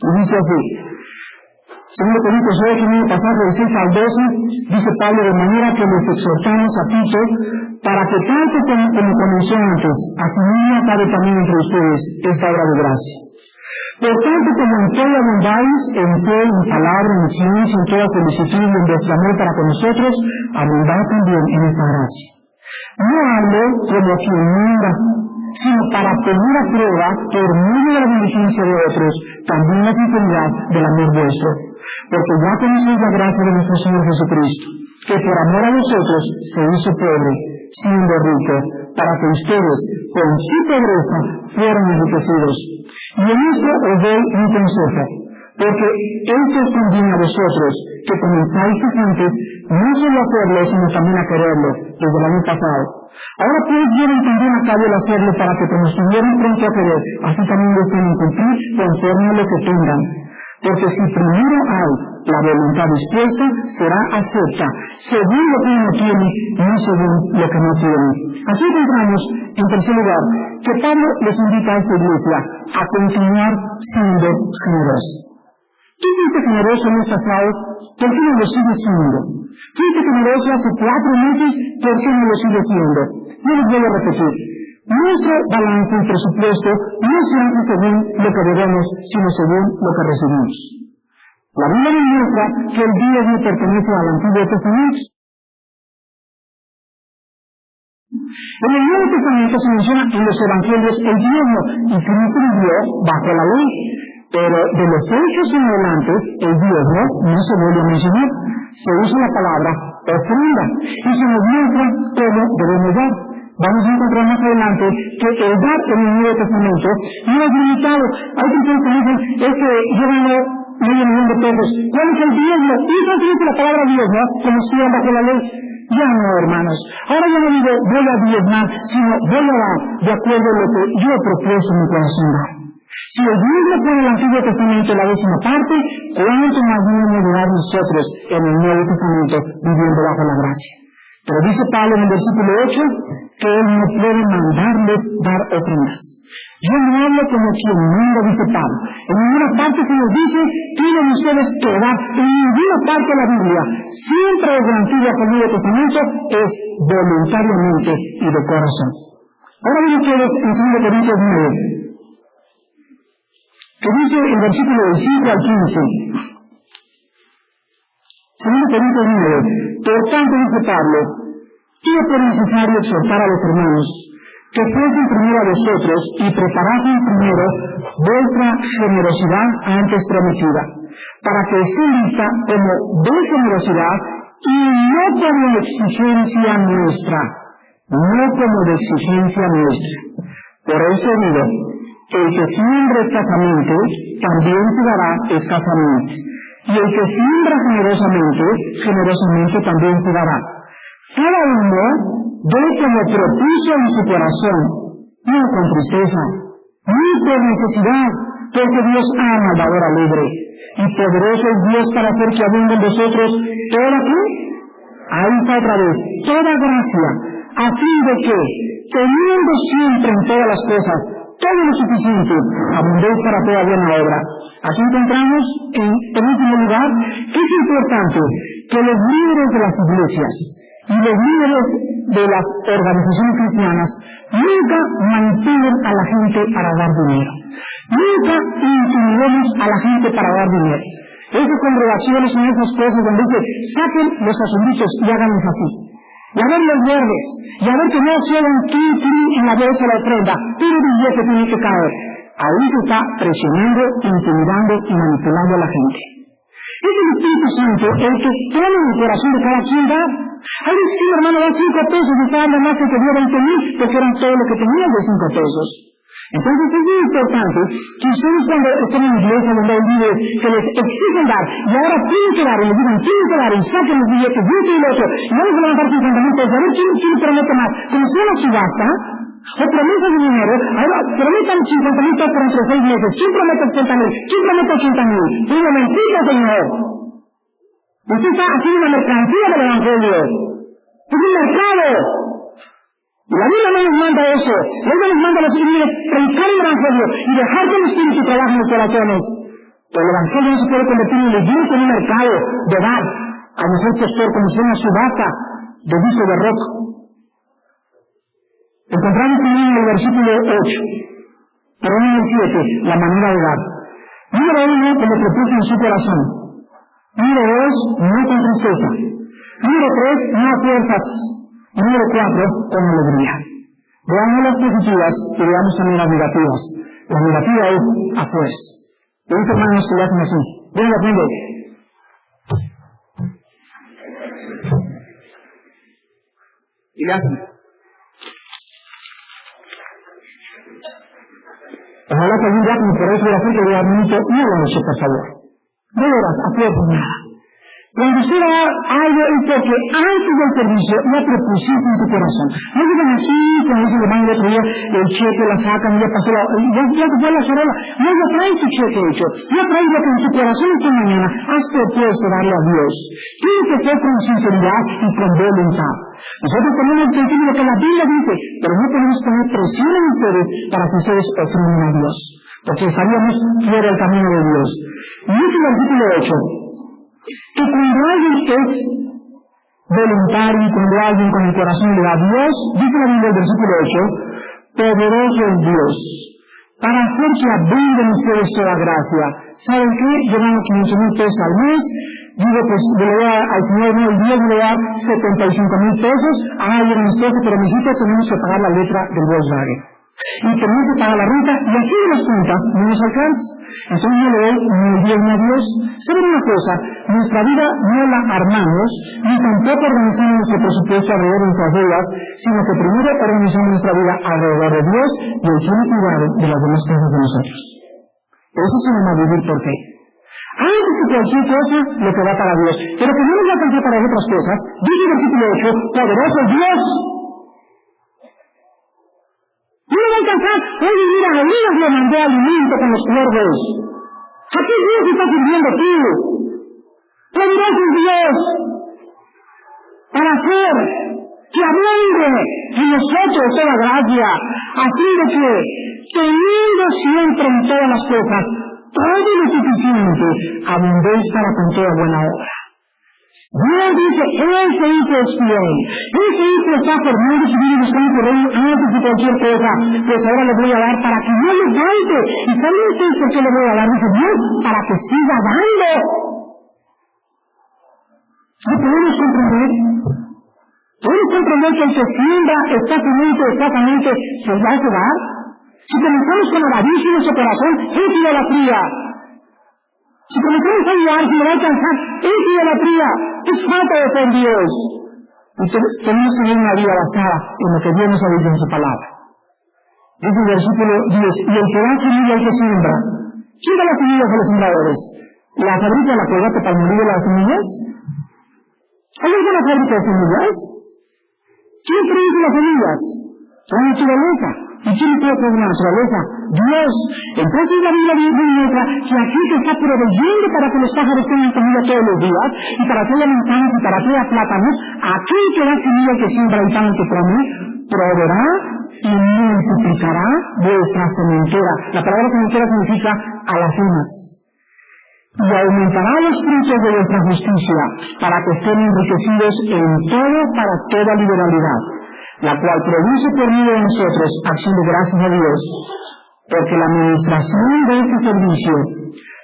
Y dice así: Segundo Corintios 8, en el pasaje del 6 al 12, dice Pablo, de manera que les exhortamos a Tito, para que tanto como comenzó antes, asimismo acabe también entre ustedes esta obra de gracia. Por tanto, como en todo abundáis, en fe, en palabra, en ciencia, en toda solicitud y en vuestro amor para con nosotros, abundad también en esta gracia. No hablo como quien manda, sino para poner a prueba, por medio de la diligencia de otros, también la sinceridad del amor vuestro. Porque ya conocéis la gracia de nuestro Señor Jesucristo, que por amor a vosotros se hizo pobre, siendo rico, para que ustedes, con su pobreza, fueran enriquecidos. Y en esto os doy un consejo, porque eso os conviene a vosotros, que comenzáis antes, no solo a hacerlo, sino también a quererlo, desde el año pasado. Ahora pues lleven también a cabo el hacerlo, para que como estuvieran pronto a querer, así también deseen cumplir conforme a lo que tengan. Porque si primero hay la voluntad dispuesta, será acepta, según lo que uno tiene, no según lo que no tiene. Aquí encontramos, en tercer lugar, que Pablo les invita a esta iglesia a continuar siendo generosos. ¿Tú fuiste generoso en el pasado? ¿Por qué no lo sigues siendo? ¿Fuiste generoso hace 4 meses? ¿Por qué no lo sigues siendo? No les voy a repetir. Nuestro balance y presupuesto no se hace según lo que debemos, sino según lo que recibimos. La Biblia nos muestra que el diezmo pertenece al Antiguo Testamento. En el Nuevo Testamento se menciona en los Evangelios el diezmo, y Cristo vivió bajo la ley. Pero de los hechos en adelante, el diezmo no se vuelve a mencionar. Se usa la palabra ofrenda, y se nos muestra cómo debemos dar. Vamos a encontrar más adelante que el dar en el Nuevo Testamento no es limitado. Hay personas que dicen, es que yo gano $500,000. ¿Cuál es el diezmo? Y no utiliza la palabra diezmo como si fuera bajo la ley. Ya no, hermanos. Ahora yo no digo voy a diezmar, sino voy a dar de acuerdo a lo que yo he propuesto en mi corazón dar. Si el diezmo fue en el Antiguo Testamento la 10ª parte, ¿cuánto más debemos dar nosotros en el Nuevo Testamento viviendo bajo la gracia? Pero dice Pablo en el versículo 8 que él no puede mandarles dar ofrendas. Yo no hablo como quien manda, dice Pablo. En ninguna parte se nos dice, tienen ustedes que dar. En ninguna parte de la Biblia, siempre desde el Antiguo hasta el Nuevo Testamento, es voluntariamente y de corazón. Ahora ven ustedes en 2 Corintios 9, que dice en el versículo del 5 al 15. 2 Corintios 9, por tanto dice Pablo, tuve por necesario exhortar a los hermanos que fuesen primero a vosotros y preparasen primero vuestra generosidad antes prometida, para que esté lista como de generosidad y no como de exigencia nuestra, no como de exigencia nuestra. Por eso digo, el que siembra escasamente, también se dará escasamente. Y el que siembra generosamente, generosamente también se dará. Cada uno dé como propuso en su corazón, no con tristeza, ni por necesidad, porque Dios ama al dador alegre. Y poderoso es Dios para hacer que abunde en vosotros toda ¿qué? Ahí está otra vez, toda gracia, a fin de que, teniendo siempre en todas las cosas todo lo suficiente, abundéis para toda buena obra. Aquí encontramos, en último lugar, que es importante que los líderes de las iglesias y los líderes de las organizaciones cristianas nunca manipulen a la gente para dar dinero. Nunca intimidemos a la gente para dar dinero. Esas congregaciones son esas cosas donde dice, saquen los asuntos y háganlos así. Y a ver los verdes, y a ver que no sea un clic en la bolsa de la ofrenda, pero el billete tiene que caer. Ahí se está presionando, intimidando y manipulando a la gente. Es el Espíritu Santo el que pone en el corazón de cada quien dar. Hay un sí, hermano, da 5 pesos y está dando más que dio 20,000, porque eran todo lo que tenían de 5 pesos. Entonces es muy importante que ustedes cuando estén en la iglesia donde hay líderes que les exigen dar, y ahora tienen que dar, y les digan, tienen que dar, y saquen los billetes, y esto y lo otro, y vamos a levantar 50,000 pesos, a ver quién promete más. Como si una subasta, o promesas de dinero, ahora prometan 50,000 pesos por entre 6 meses, ¿quién promete 70,000? ¿Quién promete 80,000? Un momentito, Señor. Usted está haciendo una mercancía del Evangelio. Es un mercado. La Biblia no nos manda eso. La Biblia nos manda a los líderes predicar el Evangelio y dejar que el Espíritu trabaje en los corazones. El Evangelio no se puede convertir en el en un mercado de dar a mejor postor como si una subasta de disco de rock. Encontramos también en el versículo 8, pero en el 7, la manera de dar. Número 1, como propuso en su corazón. Número 2, no con tristeza. Número 3, no a fuerzas. Y número 4, con alegría. Veamos las positivas y veamos también las negativas. La negativa es a fuerza. Hay hermanos que lo hacen así. Ven la primera. Y le hacen. Ojalá que algún día como por eso de la gente vea mucho, no lo han hecho, por favor. No lo harás, a fuerza nada. Cuando usted va a algo es porque antes del servicio ya propusiste en tu corazón. No digan así, como dice el hermano el otro día, el cheque la sacan, ya pasó ya fue la charola. No, ya traes tu cheque hecho. Ya traes lo que en tu corazón esta mañana has propuesto darle a Dios. Tiene que ser con sinceridad y con voluntad. Nosotros tenemos que decir lo que la Biblia dice, pero no podemos poner presión en ustedes para que ustedes ofrenden a Dios, porque estaríamos fuera del camino de Dios. Y dice el versículo 8, que cuando alguien es voluntario y cuando alguien con el corazón le da a Dios, dice la Biblia el versículo 8, poderoso es Dios para hacer que abunde en ustedes toda gracia. ¿Saben qué? Llevamos 500,000 pesos al mes. Digo, pues le voy al Señor, no, el día le voy a dar 75,000 pesos. Yo no esposo, pero mi hijita tenemos que pagar la letra del Volkswagen. Y tenemos que pagar la renta, y así de las cuentas no nos alcanza. Entonces yo le doy muy bien a Dios. ¿Saben una cosa? Nuestra vida no la armamos, ni tampoco organizamos nuestro presupuesto alrededor de nuestras deudas, sino que primero organizamos nuestra vida alrededor de Dios y Él tiene cuidado de las demás cosas de nosotros. Eso se llama vivir por fe. Antes que cualquier cosa, lo que va para Dios. Pero que no nos va a alcanzar para otras cosas, dice el versículo 8, poderoso es Dios. No me va a alcanzar. Hoy mira, a Elías le mandó alimento con los cuervos. ¿A qué Dios está sirviendo tú? Poderoso es Dios para hacer que abunde en nosotros toda gracia, a fin de que, teniendo siempre en todas las cosas todo lo suficiente, abundéis para con toda buena obra. Dios dice, ese hijo es fiel, ese hijo está formando su vida y buscando su reino antes de cualquier cosa, pues ahora le voy a dar para que no le falte. ¿Y saben ustedes por qué le voy a dar? Dice Dios, para que siga dando. ¿No podemos comprender? ¿Podemos comprender que el que siembra exactamente se va a quedar? Si comenzamos con avaricia en nuestro corazón, es idolatría. Si comenzamos a ayudar, si me va a alcanzar, es idolatría, es falta de fe en Dios. Y tenemos que tener una vida basada en lo que Dios nos ha dicho en su palabra. Dice el versículo 10, y el que da semilla al que siembra. ¿Quién da las semillas a los sembradores? ¿La fábrica de la Colgate Palmolive de las semillas? ¿Hay alguna fábrica de semillas? ¿Quién produce las semillas? La naturaleza. ¿Y quién puede hacer la naturaleza? Dios. Entonces la Biblia muestra que aquí se está proveyendo para que los pájaros tengan comida todos los días, y para que haya manzanas y para que haya plátanos. Aquel que da semilla que siembra y pan que come, proveerá y multiplicará vuestra sementera. La palabra sementera significa alacenas. Y aumentará los frutos de vuestra justicia, para que estén enriquecidos en todo para toda liberalidad, la cual produce por medio de nosotros acción de gracias a Dios, porque la administración de este servicio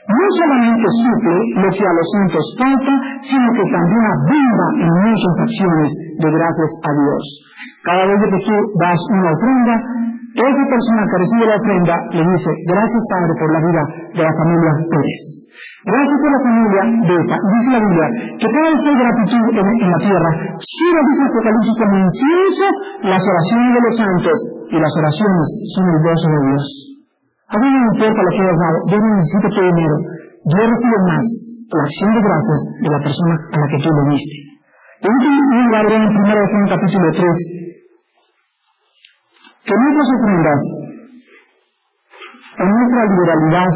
no solamente suple lo que a los santos falta, sino que también abunda en muchas acciones de gracias a Dios. Cada vez que tú das una ofrenda, esa persona que recibe la ofrenda le dice, gracias Padre por la vida de la familia Pérez. Gracias por la familia de esta. Dice la Biblia que cada vez que hay gratitud en la tierra, solo dice Apocalipsis como incienso las oraciones de los santos, y las oraciones son el gozo de Dios. A mí no me importa lo que hayas dado, yo no necesito tu dinero, yo recibo más la acción de gracias de la persona a la que tú le diste. En último lugar, en 1 Juan capítulo 3, que nuestras ofrendas, en nuestra liberalidad,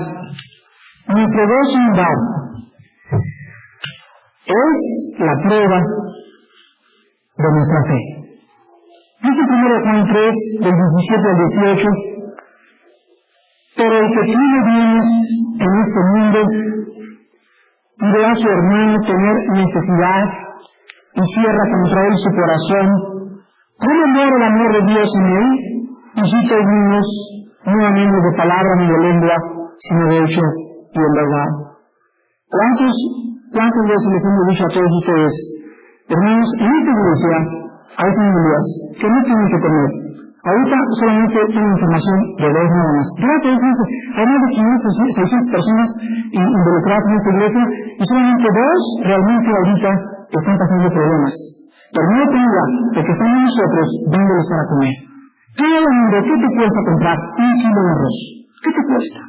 nuestro gozo en dar, es la prueba de nuestra fe. Dice 1 Juan 3, del 17 al 18, pero el que tiene bienes en este mundo y ve a su hermano tener necesidad y cierra contra él su corazón, ¿cómo muere el amor de Dios en él? Hijitos míos, no amigos de palabra ni de lengua, sino de hecho y en verdad. ¿Cuántas veces les hemos dicho a todos ustedes, hermanos, en esta iglesia hay familias que no tienen que comer? Ahorita solamente tienen información de dos nada más. Gracias, hay más de 500, 600 personas involucradas en esta iglesia y solamente dos realmente ahorita están pasando problemas. Pero no tenga de que están nosotros dándoles para comer. Todo el mundo, ¿qué te cuesta comprar un kilo de arroz? ¿Qué te cuesta?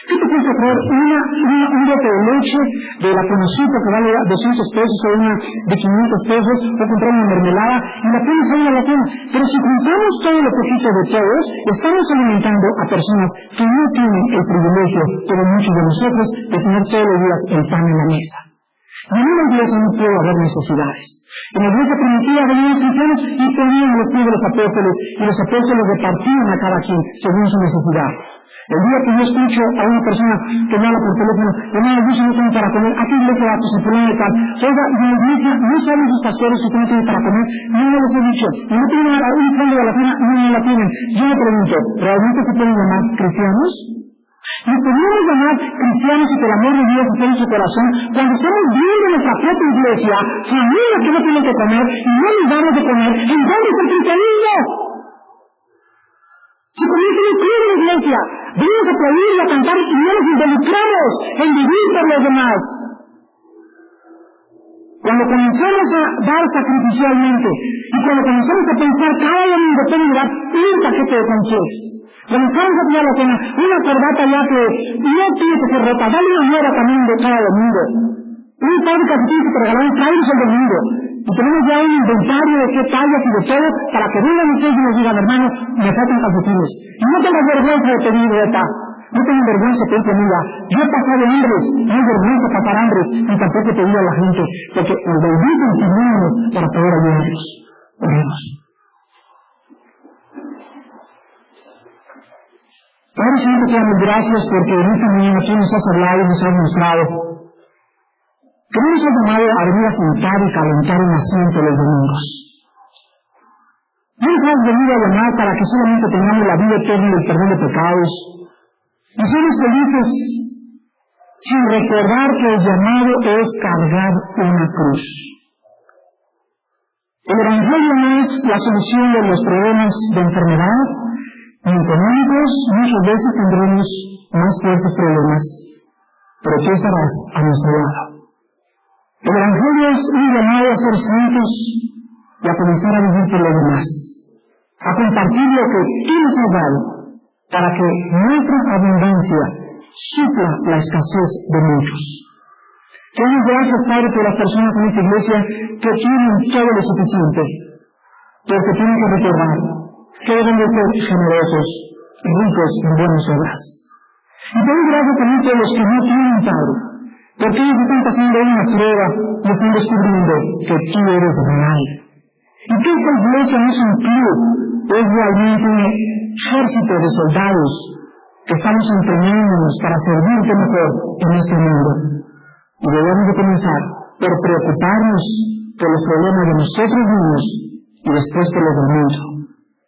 ¿Qué te cuesta traer un bote de leche de la conocida que vale 200 pesos o una de 500 pesos o comprar una mermelada y la pones ahí a la cena? Pero si juntamos todo lo poquito de todos, estamos alimentando a personas que no tienen el privilegio, como muchos de nosotros, de tener todos los días el pan en la mesa. Y en una iglesia no puede haber necesidades. En la iglesia primitiva venían cristianos y ponían los pies de los apóstoles y los apóstoles repartían a cada quien según su necesidad. El día que yo escucho a una persona que me habla por teléfono, hermano, yo no tengo para comer, ¿a qué iglesia va? Pues el problema de tal. Oiga, y en la iglesia no saben sus pastores si usted no tiene para comer, no les he dicho, y no tienen un fondo de la cena, no la tienen. Yo me pregunto, ¿realmente se pueden llamar cristianos? Nos podemos llamar cristianos y que el amor de Dios esté en su corazón cuando estamos viendo en nuestra propia iglesia familias que no tienen que comer y no les damos de comer. ¿En dónde está el cristianismo? Se comienza en el club de la iglesia. Venimos a aplaudir y a cantar y no nos involucramos en vivir por los demás. Cuando comenzamos a dar sacrificialmente y cuando comenzamos a pensar cada domingo puede dar un paquete de conflictos. Comenzamos a tirar la cena, una corbata ya que no tiene que ser rota, dale una nueva también de cada domingo. Un par de calcetines que te regalaron, tráelos el domingo. Y tenemos ya un inventario de qué tallas y de todo para que vengan ustedes y nos digan, hermano, me faltan calcetines. Y no tengas vergüenza de pedir rota. No tengas vergüenza de pedir comida. Yo he pasado hambres, no hay vergüenza pasar hambres, ni tampoco pedir a la gente, porque el bendito entendemos para poder ayudarlos. Oremos. Padre Santo, te damos gracias porque en esta mañana tú nos has hablado y nos has mostrado que no nos has llamado a venir a sentar y calentar un asiento los domingos. No nos has venido a llamar para que solamente tengamos la vida eterna y el perdón de pecados. Y somos felices sin recordar que el llamado es cargar una cruz. El Evangelio no es la solución de los problemas de enfermedad ni económicos. Muchas veces tendremos más fuertes problemas, pero tú estarás a nuestro lado. El Evangelio es un llamado a ser santos y a comenzar a vivir por los demás, a compartir lo que tú nos has dado, para que nuestra abundancia supla la escasez de muchos. Te damos gracias, Padre, por las personas en esta iglesia que tienen todo lo suficiente, porque tienen que recordar que deben de ser generosos, ricos en buenas obras. Y te doy gracias también por los que no tienen, Padre, porque ellos están pasando una prueba y están descubriendo que tú eres real. Y que esta iglesia no es un club, es realmente un ejército de soldados que estamos entrenándonos para servirte mejor en este mundo. Y debemos de comenzar por preocuparnos por los problemas de nosotros mismos y después por los del mundo.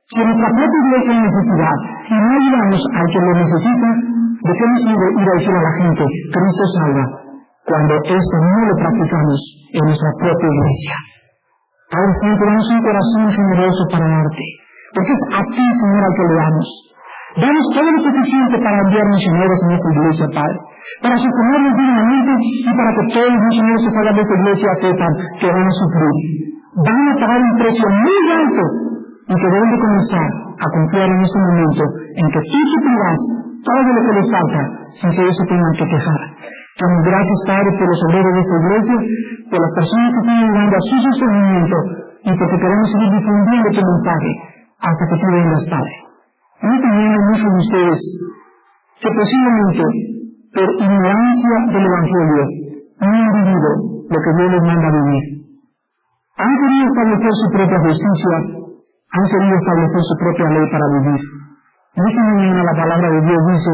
Si en nuestra propia iglesia hay necesidad y no ayudamos al que lo necesita, ¿de qué nos sirve ir a decir a la gente que Cristo salva cuando esto no lo practicamos en nuestra propia iglesia? Padre Santo, danos un corazón generoso para darte, porque es a ti, Señor, al que le damos. Danos todo lo suficiente para enviar misioneros en esta iglesia, Padre, para sostenerlos dignamente y para que todos los misioneros que salgan de esta iglesia sepan que van a sufrir. Van a pagar un precio muy alto y que deben de comenzar a confiar en este momento en que tú suplirás todo lo que les falta sin que ellos se tengan que quejar. Damos gracias, Padre, por los obreros de esta iglesia, por las personas que están ayudando a su sostenimiento y porque queremos seguir difundiendo tu mensaje hasta que tú vengas, Padre. No también muchos de ustedes que posiblemente por ignorancia del Evangelio no han vivido lo que Dios les manda a vivir. Han querido establecer su propia justicia, han querido establecer su propia ley para vivir. En esta mañana la palabra de Dios dice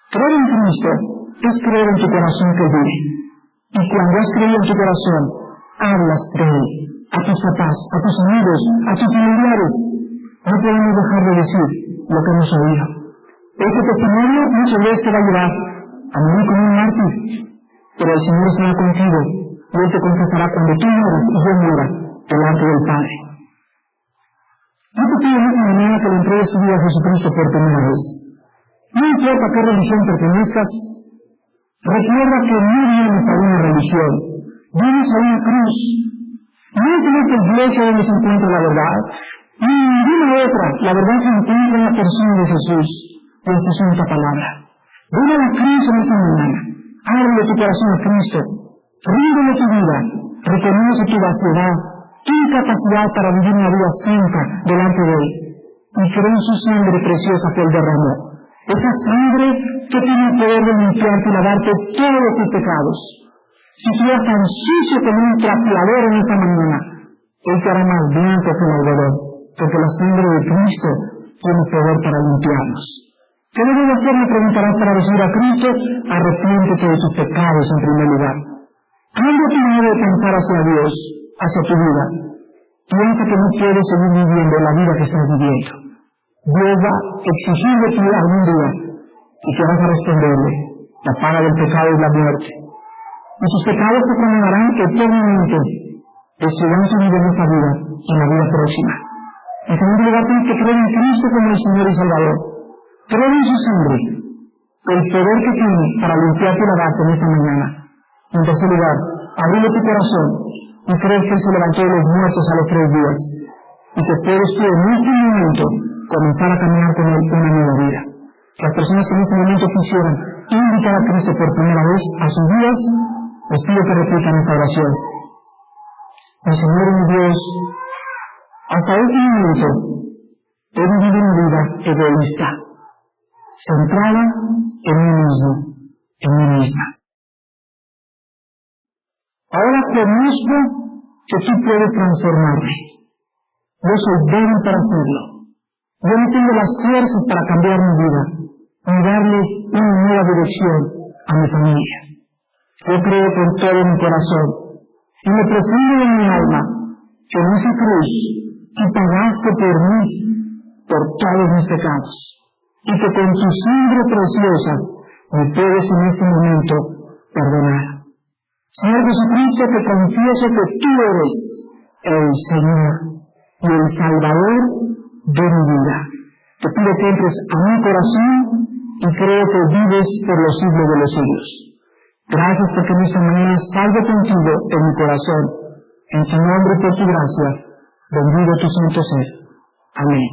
Creer en Cristo es creer en tu corazón que vive. Y cuando has creído en tu corazón, hablas de Él, a tus papás, a tus amigos, a tus familiares. No podemos dejar de decir lo que hemos oído. Este testimonio muchas veces te va a llevar a morir como un mártir, pero el Señor estará contigo y Él te confesará cuando tú mueras y yo muera delante del Padre. Yo te pido en esta mañana que le entregues tu vida a Jesucristo por primera vez. No importa a qué religión pertenezcas, recuerda que no vienes a una religión, vienes a una cruz. No es en esta iglesia donde se encuentra la verdad, ni en ninguna otra. La verdad se encuentra en la persona de Jesús, en su santa palabra. Ven a la cruz en esta mañana, ábrele tu corazón a Cristo, ríndele tu vida, reconoce tu vaciedad, tu incapacidad para vivir una vida santa delante de Él, y cree en su sangre preciosa que Él derramó. Esa sangre que tiene el poder de limpiarte y lavarte todos tus pecados. Si tú eres tan sucio como un trapeador en esta mañana, Él te hará más blanco que el algodón, porque la sangre de Cristo tiene poder para limpiarnos. ¿Qué debes hacer? Me preguntarás para recibir a Cristo. Arrepiéntete de tus pecados en primer lugar. Cambia tu modo de pensar hacia Dios, hacia tu vida. Piensa que no puedes seguir viviendo la vida que estás viviendo. Dios va a exigir de ti algún día y que vas a responderle. La paga del pecado es la muerte. Y tus pecados se condenarán eternamente, destruirán tu vida en esta vida y en la vida próxima. En segundo lugar, tienes que creer en Cristo como el Señor y Salvador. Creer en su sangre, el poder que tiene para limpiarte y lavarte en esta mañana. En tercer lugar, abrirle tu corazón y creer que Él se levantó de los muertos a los 3 días y que puedes tú en este momento comenzar a caminar con Él una nueva vida. Las personas que en este momento quisieran invitar a Cristo por primera vez a sus vidas, les pido que repitan esta oración. El Señor mi Dios, hasta este momento he vivido una vida egoísta, centrada en mí mismo, en mí misma. Ahora conozco que tú puedes transformarme. Yo soy débil para hacerlo. Yo no tengo las fuerzas para cambiar mi vida y darle una nueva dirección a mi familia. Yo creo con todo mi corazón, en lo profundo de mi alma, que en esa cruz tú pagaste por mí, por todos mis pecados, y que con tu sangre preciosa me puedes en este momento perdonar. Señor Jesucristo, te confieso que tú eres el Señor y el Salvador de mi vida. Te pido que entres a mi corazón y creo que vives por los siglos de los siglos. Gracias porque en esta mañana salgo contigo en mi corazón. En tu nombre y por tu gracia, bendigo tu santo ser. Amén.